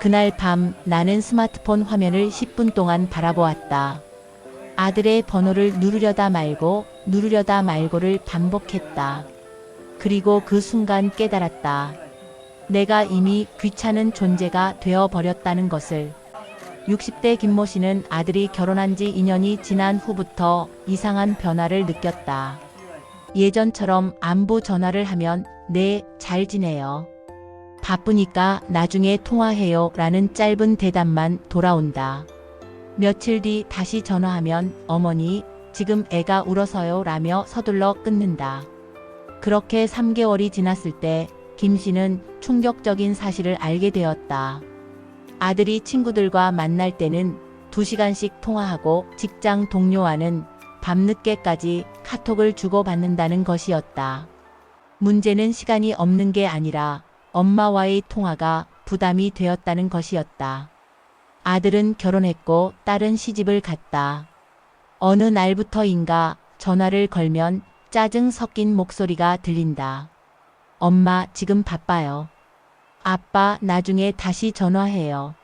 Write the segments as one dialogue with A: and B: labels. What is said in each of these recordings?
A: 그날 밤 나는 스마트폰 화면을 10분 동안 바라보았다. 아들의 번호를 누르려다 말고를 반복했다. 그리고 그 순간 깨달았다. 내가 이미 귀찮은 존재가 되어버렸다는 것을. 60대 김모 씨는 아들이 결혼한 지 2년이 지난 후부터 이상한 변화를 느꼈다. 예전처럼 안부 전화를 하면 네, 잘 지내요. 바쁘니까 나중에 통화해요 라는 짧은 대답만 돌아온다. 며칠 뒤 다시 전화하면 어머니, 지금 애가 울어서요 라며 서둘러 끊는다. 그렇게 3개월이 지났을 때 김 씨는 충격적인 사실을 알게 되었다. 아들이 친구들과 만날 때는 2시간씩 통화하고 직장 동료와는 밤늦게까지 카톡을 주고받는다는 것이었다. 문제는 시간이 없는 게 아니라 엄마와의 통화가 부담이 되었다는 것이었다. 아들은 결혼했고 딸은 시집을 갔다. 어느 날부터인가 전화를 걸면 짜증 섞인 목소리가 들린다. 엄마, 지금 바빠요. 아빠, 나중에 다시 전화해요.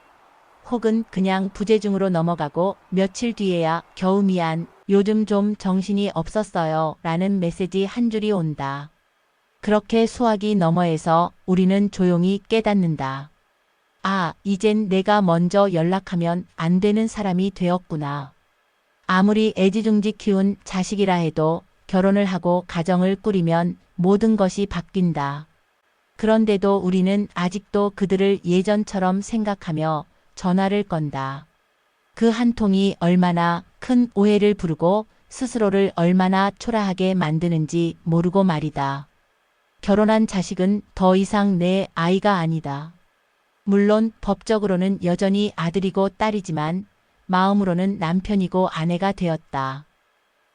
A: 혹은 그냥 부재중으로 넘어가고 며칠 뒤에야 겨우 미안, 요즘 좀 정신이 없었어요 라는 메시지 한 줄이 온다. 그렇게 수화기 너머에서 우리는 조용히 깨닫는다. 아, 이젠 내가 먼저 연락하면 안 되는 사람이 되었구나. 아무리 애지중지 키운 자식이라 해도 결혼을 하고 가정을 꾸리면 모든 것이 바뀐다. 그런데도 우리는 아직도 그들을 예전처럼 생각하며 전화를 건다. 그 한 통이 얼마나 큰 오해를 부르고 스스로를 얼마나 초라하게 만드는지 모르고 말이다. 결혼한 자식은 더 이상 내 아이가 아니다. 물론 법적으로는 여전히 아들이고 딸이지만 마음으로는 남편이고 아내가 되었다.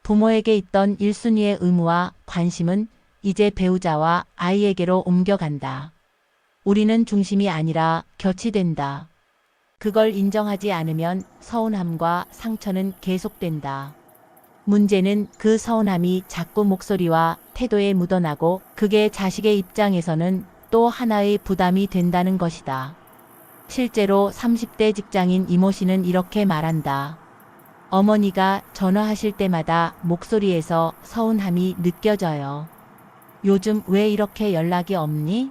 A: 부모에게 있던 1순위의 의무와 관심은 이제 배우자와 아이에게로 옮겨간다. 우리는 중심이 아니라 곁이 된다. 그걸 인정하지 않으면 서운함과 상처는 계속된다. 문제는 그 서운함이 자꾸 목소리와 태도에 묻어나고 그게 자식의 입장에서는 또 하나의 부담이 된다는 것이다. 실제로 30대 직장인 이모 씨는 이렇게 말한다. 어머니가 전화하실 때마다 목소리에서 서운함이 느껴져요. 요즘 왜 이렇게 연락이 없니?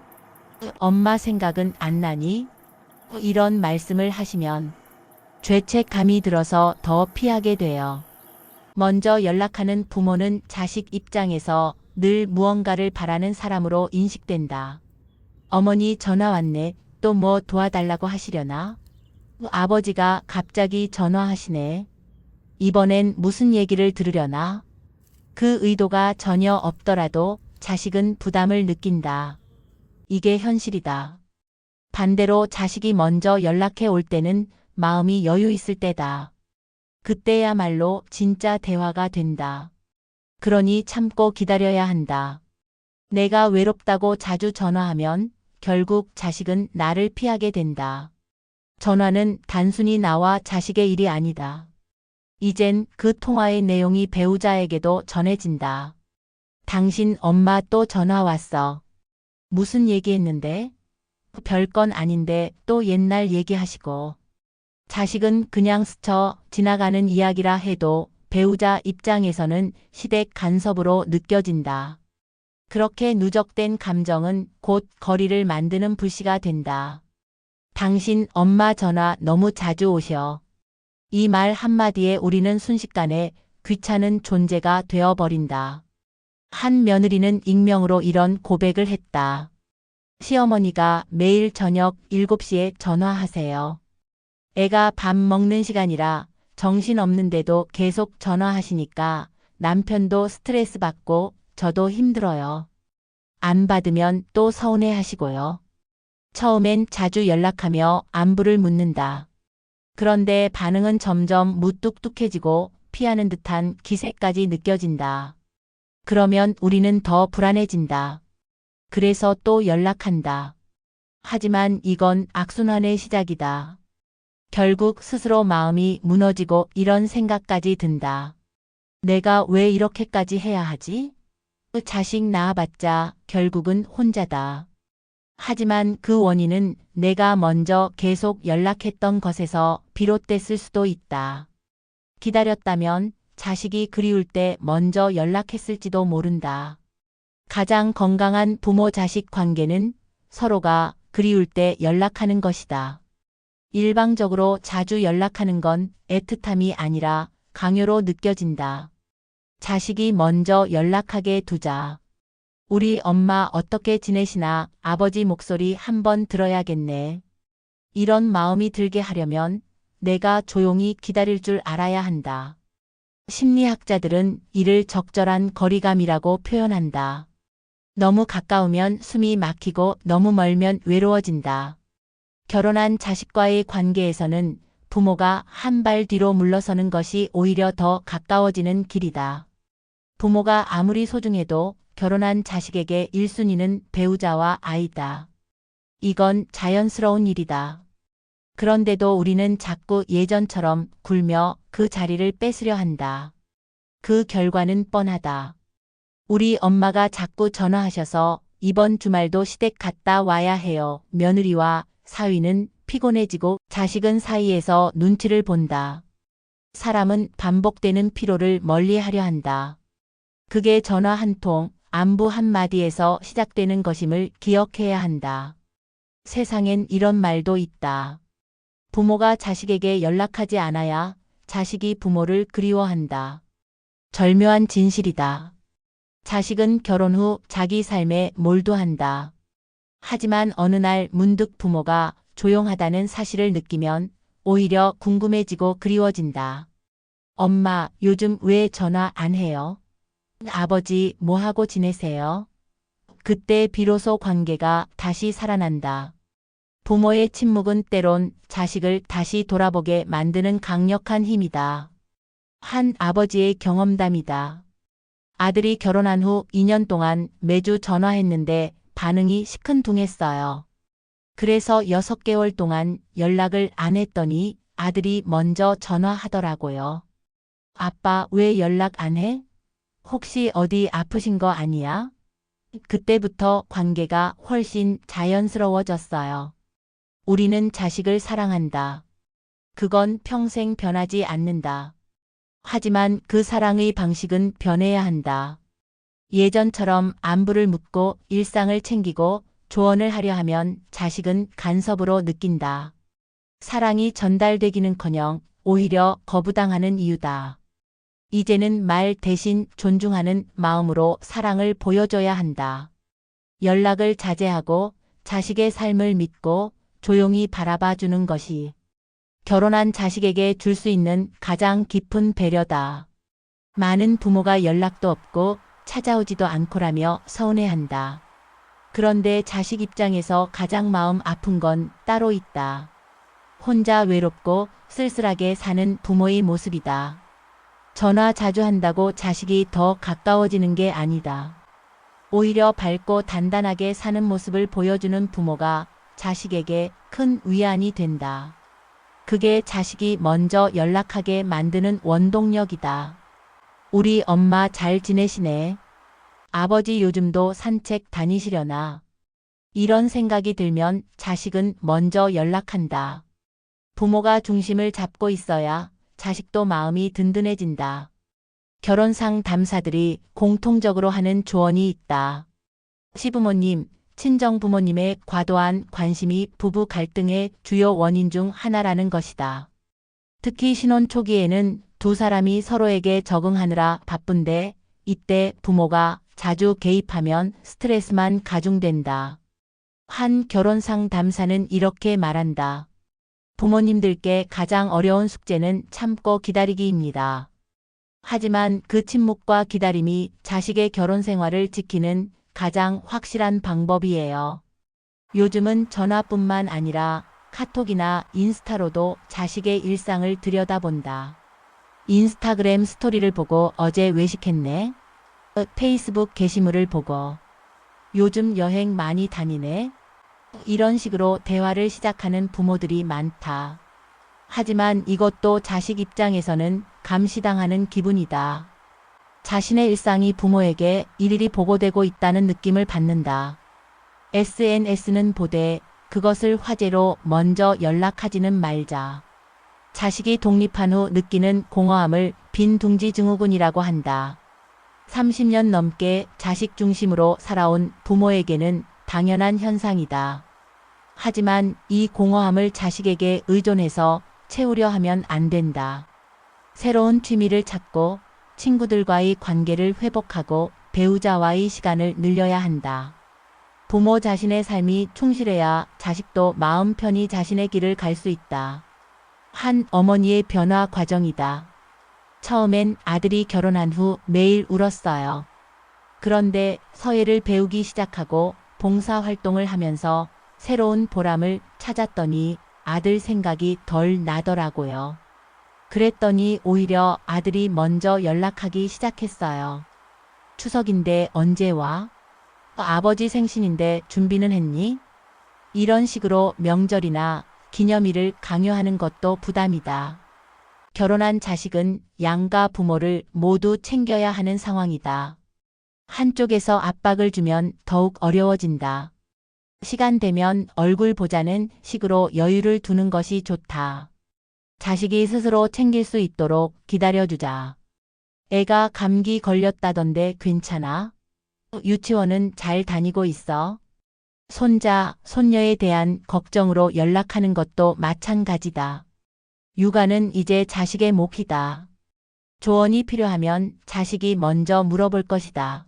A: 엄마 생각은 안 나니? 이런 말씀을 하시면 죄책감이 들어서 더 피하게 돼요. 먼저 연락하는 부모는 자식 입장에서 늘 무언가를 바라는 사람으로 인식된다. 어머니 전화 왔네. 또 뭐 도와달라고 하시려나? 아버지가 갑자기 전화하시네. 이번엔 무슨 얘기를 들으려나? 그 의도가 전혀 없더라도 자식은 부담을 느낀다. 이게 현실이다. 반대로 자식이 먼저 연락해 올 때는 마음이 여유 있을 때다. 그때야말로 진짜 대화가 된다. 그러니 참고 기다려야 한다. 내가 외롭다고 자주 전화하면 결국 자식은 나를 피하게 된다. 전화는 단순히 나와 자식의 일이 아니다. 이젠 그 통화의 내용이 배우자에게도 전해진다. 당신 엄마 또 전화 왔어. 무슨 얘기했는데? 별건 아닌데 또 옛날 얘기하시고. 자식은 그냥 스쳐 지나가는 이야기라 해도 배우자 입장에서는 시댁 간섭으로 느껴진다. 그렇게 누적된 감정은 곧 거리를 만드는 불씨가 된다. 당신 엄마 전화 너무 자주 오셔. 이 말 한마디에 우리는 순식간에 귀찮은 존재가 되어버린다. 한 며느리는 익명으로 이런 고백을 했다. 시어머니가 매일 저녁 7시에 전화하세요. 애가 밥 먹는 시간이라 정신없는데도 계속 전화하시니까 남편도 스트레스 받고 저도 힘들어요. 안 받으면 또 서운해 하시고요. 처음엔 자주 연락하며 안부를 묻는다. 그런데 반응은 점점 무뚝뚝해지고 피하는 듯한 기세까지 느껴진다. 그러면 우리는 더 불안해진다. 그래서 또 연락한다. 하지만 이건 악순환의 시작이다. 결국 스스로 마음이 무너지고 이런 생각까지 든다. 내가 왜 이렇게까지 해야 하지? 자식 낳아봤자 결국은 혼자다. 하지만 그 원인은 내가 먼저 계속 연락했던 것에서 비롯됐을 수도 있다. 기다렸다면 자식이 그리울 때 먼저 연락했을지도 모른다. 가장 건강한 부모-자식 관계는 서로가 그리울 때 연락하는 것이다. 일방적으로 자주 연락하는 건 애틋함이 아니라 강요로 느껴진다. 자식이 먼저 연락하게 두자. 우리 엄마 어떻게 지내시나 아버지 목소리 한번 들어야겠네. 이런 마음이 들게 하려면 내가 조용히 기다릴 줄 알아야 한다. 심리학자들은 이를 적절한 거리감이라고 표현한다. 너무 가까우면 숨이 막히고 너무 멀면 외로워진다. 결혼한 자식과의 관계에서는 부모가 한 발 뒤로 물러서는 것이 오히려 더 가까워지는 길이다. 부모가 아무리 소중해도 결혼한 자식에게 1순위는 배우자와 아이다. 이건 자연스러운 일이다. 그런데도 우리는 자꾸 예전처럼 굴며 그 자리를 뺏으려 한다. 그 결과는 뻔하다. 우리 엄마가 자꾸 전화하셔서 이번 주말도 시댁 갔다 와야 해요. 며느리와 사위는 피곤해지고 자식은 사이에서 눈치를 본다. 사람은 반복되는 피로를 멀리하려 한다. 그게 전화 한 통, 안부 한마디에서 시작되는 것임을 기억해야 한다. 세상엔 이런 말도 있다. 부모가 자식에게 연락하지 않아야 자식이 부모를 그리워한다. 절묘한 진실이다. 자식은 결혼 후 자기 삶에 몰두한다. 하지만 어느 날 문득 부모가 조용하다는 사실을 느끼면 오히려 궁금해지고 그리워진다. 엄마, 요즘 왜 전화 안 해요? 아버지, 뭐 하고 지내세요? 그때 비로소 관계가 다시 살아난다. 부모의 침묵은 때론 자식을 다시 돌아보게 만드는 강력한 힘이다. 한 아버지의 경험담이다. 아들이 결혼한 후 2년 동안 매주 전화했는데 반응이 시큰둥했어요. 그래서 6개월 동안 연락을 안 했더니 아들이 먼저 전화하더라고요. 아빠, 왜 연락 안 해? 혹시 어디 아프신 거 아니야? 그때부터 관계가 훨씬 자연스러워졌어요. 우리는 자식을 사랑한다. 그건 평생 변하지 않는다. 하지만 그 사랑의 방식은 변해야 한다. 예전처럼 안부를 묻고 일상을 챙기고 조언을 하려 하면 자식은 간섭으로 느낀다. 사랑이 전달되기는커녕 오히려 거부당하는 이유다. 이제는 말 대신 존중하는 마음으로 사랑을 보여줘야 한다. 연락을 자제하고 자식의 삶을 믿고 조용히 바라봐 주는 것이 결혼한 자식에게 줄 수 있는 가장 깊은 배려다. 많은 부모가 연락도 없고 찾아오지도 않고라며 서운해한다. 그런데 자식 입장에서 가장 마음 아픈 건 따로 있다. 혼자 외롭고 쓸쓸하게 사는 부모의 모습이다. 전화 자주 한다고 자식이 더 가까워지는 게 아니다. 오히려 밝고 단단하게 사는 모습을 보여주는 부모가 자식에게 큰 위안이 된다. 그게 자식이 먼저 연락하게 만드는 원동력이다. 우리 엄마 잘 지내시네. 아버지 요즘도 산책 다니시려나. 이런 생각이 들면 자식은 먼저 연락한다. 부모가 중심을 잡고 있어야 자식도 마음이 든든해진다. 결혼 상담사들이 공통적으로 하는 조언이 있다. 시부모님, 친정부모님의 과도한 관심이 부부 갈등의 주요 원인 중 하나라는 것이다. 특히 신혼 초기에는 두 사람이 서로에게 적응하느라 바쁜데 이때 부모가 자주 개입하면 스트레스만 가중된다. 한 결혼 상담사는 이렇게 말한다. 부모님들께 가장 어려운 숙제는 참고 기다리기입니다. 하지만 그 침묵과 기다림이 자식의 결혼 생활을 지키는 가장 확실한 방법이에요. 요즘은 전화뿐만 아니라 카톡이나 인스타로도 자식의 일상을 들여다본다. 인스타그램 스토리를 보고 어제 외식했네? 페이스북 게시물을 보고 요즘 여행 많이 다니네? 이런 식으로 대화를 시작하는 부모들이 많다. 하지만 이것도 자식 입장에서는 감시당하는 기분이다. 자신의 일상이 부모에게 일일이 보고되고 있다는 느낌을 받는다. SNS는 보되 그것을 화제로 먼저 연락하지는 말자. 자식이 독립한 후 느끼는 공허함을 빈둥지 증후군이라고 한다. 30년 넘게 자식 중심으로 살아온 부모에게는 당연한 현상이다. 하지만 이 공허함을 자식에게 의존해서 채우려 하면 안 된다. 새로운 취미를 찾고 친구들과의 관계를 회복하고 배우자와의 시간을 늘려야 한다. 부모 자신의 삶이 충실해야 자식도 마음 편히 자신의 길을 갈 수 있다. 한 어머니의 변화 과정이다. 처음엔 아들이 결혼한 후 매일 울었어요. 그런데 서예를 배우기 시작하고 봉사활동을 하면서 새로운 보람을 찾았더니 아들 생각이 덜 나더라고요. 그랬더니 오히려 아들이 먼저 연락하기 시작했어요. 추석인데 언제 와? 아버지 생신인데 준비는 했니? 이런 식으로 명절이나 기념일을 강요하는 것도 부담이다. 결혼한 자식은 양가 부모를 모두 챙겨야 하는 상황이다. 한쪽에서 압박을 주면 더욱 어려워진다. 시간 되면 얼굴 보자는 식으로 여유를 두는 것이 좋다. 자식이 스스로 챙길 수 있도록 기다려주자. 애가 감기 걸렸다던데 괜찮아? 유치원은 잘 다니고 있어? 손자, 손녀에 대한 걱정으로 연락하는 것도 마찬가지다. 육아는 이제 자식의 몫이다. 조언이 필요하면 자식이 먼저 물어볼 것이다.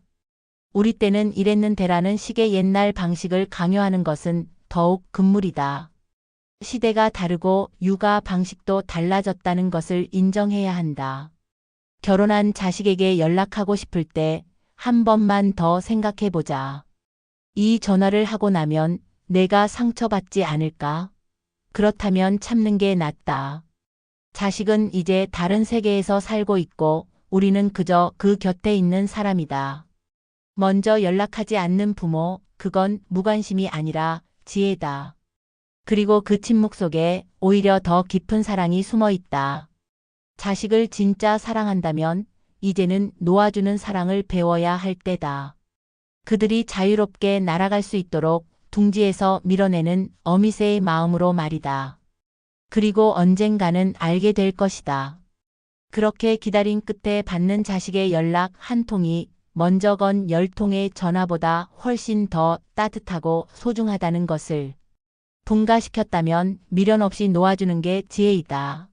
A: 우리 때는 이랬는데라는 식의 옛날 방식을 강요하는 것은 더욱 금물이다. 시대가 다르고 육아 방식도 달라졌다는 것을 인정해야 한다. 결혼한 자식에게 연락하고 싶을 때 한 번만 더 생각해보자. 이 전화를 하고 나면 내가 상처받지 않을까? 그렇다면 참는 게 낫다. 자식은 이제 다른 세계에서 살고 있고 우리는 그저 그 곁에 있는 사람이다. 먼저 연락하지 않는 부모, 그건 무관심이 아니라 지혜다. 그리고 그 침묵 속에 오히려 더 깊은 사랑이 숨어 있다. 자식을 진짜 사랑한다면 이제는 놓아주는 사랑을 배워야 할 때다. 그들이 자유롭게 날아갈 수 있도록 둥지에서 밀어내는 어미새의 마음으로 말이다. 그리고 언젠가는 알게 될 것이다. 그렇게 기다린 끝에 받는 자식의 연락 한 통이 먼저 건 10통의 전화보다 훨씬 더 따뜻하고 소중하다는 것을 분가시켰다면 미련 없이 놓아주는 게 지혜이다.